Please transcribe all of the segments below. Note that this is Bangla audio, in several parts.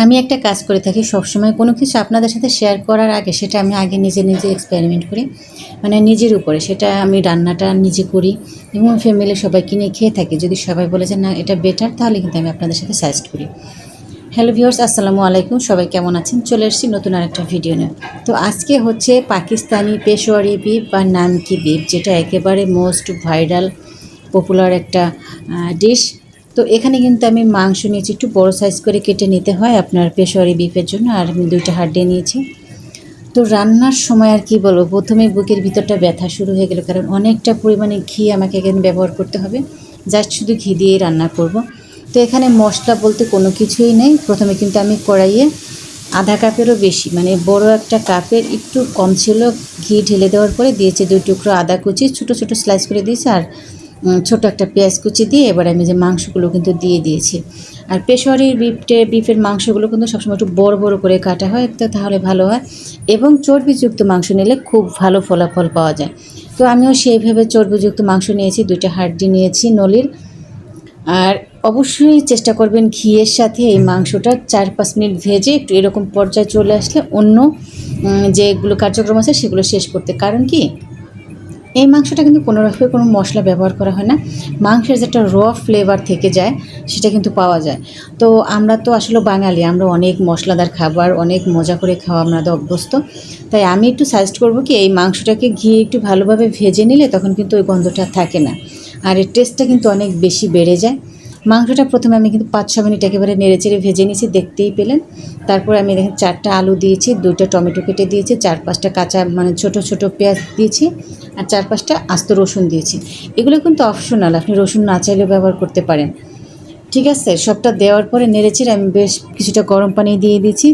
আমি একটা কাজ করে থাকি সবসময়, কোনো কিছু আপনাদের সাথে শেয়ার করার আগে সেটা আমি আগে নিজে নিজে এক্সপেরিমেন্ট করি, মানে নিজের উপরে সেটা আমি রান্নাটা নিজে করি এবং ফ্যামিলির সবাইকে নিয়ে খেয়ে থাকি। যদি সবাই বলে যে না এটা বেটার, তাহলে কিন্তু আমি আপনাদের সাথে সাজেস্ট করি। হ্যালো ভিউয়ার্স, আসসালামু আলাইকুম, সবাই কেমন আছেন? চলে এসেছি নতুন আরেকটা ভিডিও নিয়ে। তো আজকে হচ্ছে পাকিস্তানি পেশোয়ারি বিফ বা নানকি বিফ, যেটা একেবারে মোস্ট ভাইরাল পপুলার একটা ডিশ। তো এখানে কিন্তু আমি মাংস নিয়েছি, একটু বড় সাইজ করে কেটে নিতে হয় আপনার পেশোয়ারি বিফের জন্য। আর আমি 2টা হাড্ডি নিয়েছি। তো রান্নার সময় আর কি বলবো, প্রথমে বুকের ভিতরটা ব্যথা শুরু হয়ে গেল, কারণ অনেকটা পরিমাণে ঘি আমাকে এখানে ব্যবহার করতে হবে। জাস্ট শুধু ঘি দিয়েই রান্না করব। তো এখানে মশলা বলতে কোনো কিছুই নেই। প্রথমে কিন্তু আমি কড়াইয়ে আধা কাপেরও বেশি, মানে বড় একটা কাপের একটু কম ছিল, ঘি ঢেলে দেওয়ার পরে দিয়েছে 2 টুকরো আদা কুচি, ছোটো ছোটো স্লাইস করে দিয়েছে। আর ছোটো একটা পেঁয়াজ কুচি দিয়ে এবার আমি যে মাংসগুলো কিন্তু দিয়ে দিয়েছি। আর পেশোয়ারির বিফের মাংসগুলো কিন্তু সবসময় একটু বড় বড় করে কাটা হয়, তো তাহলে ভালো হয়। এবং চর্বিযুক্ত মাংস নিলে খুব ভালো ফলাফল পাওয়া যায়। তো আমিও সেইভাবে চর্বিযুক্ত মাংস নিয়েছি, 2টা হাড্ডি নিয়েছি নলির। আর অবশ্যই চেষ্টা করবেন ঘিয়ের সাথে এই মাংসটা 4-5 মিনিট ভেজে একটু এরকম পর্যায়ে চলে আসলে অন্য যেগুলো কার্যক্রম আছে সেগুলো শেষ করতে। কারণ কি, এই মাংসটা কিন্তু কোনো রকমের কোনো মশলা ব্যবহার করা হয় না। মাংসের যেটা ফ্লেভার থেকে যায় সেটা কিন্তু পাওয়া যায়। তো আমরা তো আসলে বাঙালি, আমরা অনেক মশলাদার খাবার, অনেক মজা করে খাওয়া আমাদের অভ্যস্ত। তাই আমি একটু সাজেস্ট করব কি, এই মাংসটাকে ঘি একটু ভালোভাবে ভেজে নিলে তখন কিন্তু ওই গন্ধটা থাকে না, আর এর টেস্টটা কিন্তু অনেক বেশি বেড়ে যায়। মাংসটা প্রথমে আমি কিন্তু 5-6 মিনিট একেবারে নেড়েচেড়ে ভেজে নিয়েছি, দেখতেই পেলেন। তারপরে আমি দেখেন 4টা আলু দিয়েছি, 2টা টমেটো কেটে দিয়েছি, 4-5টা কাঁচা মানে ছোট ছোট পেঁয়াজ দিয়েছি, আর 4-5টা আস্ত রসুন দিয়েছি। এগুলো কিন্তু অপশনাল, আপনি রসুন না চাইলেও ব্যবহার করতে পারেন। ঠিক আছে, সবটা দেওয়ার পরে নেড়েচেড়ে আমি বেশ কিছুটা গরম পানি দিয়ে দিয়েছি।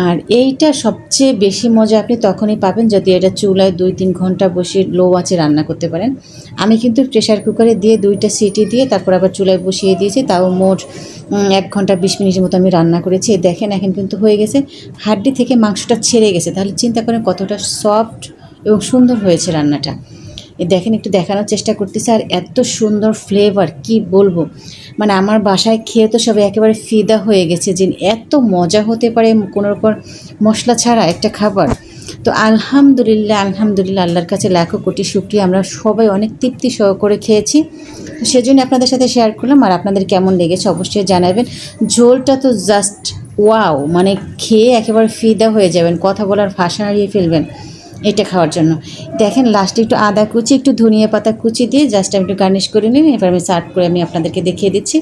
আর এইটা সবচেয়ে বেশি মজা আপনি তখনই পাবেন যদি এটা চুলায় 2-3 ঘন্টা বসিয়ে লো আঁচে রান্না করতে পারেন। আমি কিন্তু প্রেশার কুকারে দিয়ে 2টা সিটি দিয়ে তারপর আবার চুলায় বসিয়ে দিয়েছি, তাও মোট 1 ঘন্টা 20 মিনিটের মতো আমি রান্না করেছি। দেখেন এখন কিন্তু হয়ে গেছে, হাড্ডি থেকে মাংসটা ছেড়ে গেছে। তাহলে চিন্তা করেন কতটা সফট এবং সুন্দর হয়েছে রান্নাটা। দেখেন, একটু দেখানোর চেষ্টা করতেছি, আর এত সুন্দর ফ্লেভার কি বলবো। মানে আমার বাসায় খেয়ে তো সবাই একেবারে ফিদা হয়ে গেছে যে এত মজা হতে পারে কোনো রকম মশলা ছাড়া একটা খাবার। তো আলহামদুলিল্লাহ আলহামদুলিল্লাহ, আল্লাহর কাছে লাখো কোটি শুকরিয়া, আমরা সবাই অনেক তৃপ্তি সহকারে খেয়েছি। তো সেজন্য আপনাদের সাথে শেয়ার করলাম। আর আপনাদের কেমন লেগেছে অবশ্যই জানাবেন। ঝোলটা তো জাস্ট ওয়াও, মানে খেয়ে একেবারে ফিদা হয়ে যাবেন, কথা বলার ভাষা হারিয়ে ফেলবেন এটা খাওয়ার জন্য। দেখেন লাস্টে একটু আদা কুচি, একটু ধনিয়া পাতা কুচি দিয়ে জাস্ট আমি একটু গার্নিশ করে নিন। এবার আমি সার্ভ করে আমি আপনাদেরকে দেখিয়ে দিচ্ছি।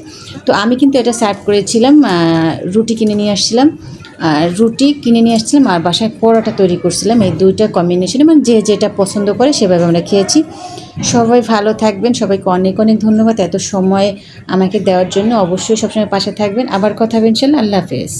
তো আমি কিন্তু এটা সার্ভ করেছিলাম, রুটি কিনে নিয়ে আসছিলাম, আর বাসায় পরোটা তৈরি করছিলাম। এই 2টা কম্বিনেশনে মানে যে যেটা পছন্দ করে সেভাবে আমরা খেয়েছি। সবাই ভালো থাকবেন, সবাইকে অনেক অনেক ধন্যবাদ এত সময় আমাকে দেওয়ার জন্য। অবশ্যই সবসময় পাশে থাকবেন। আবার কথা হবে ইনশাআল্লাহ। আল্লাহ হাফেজ।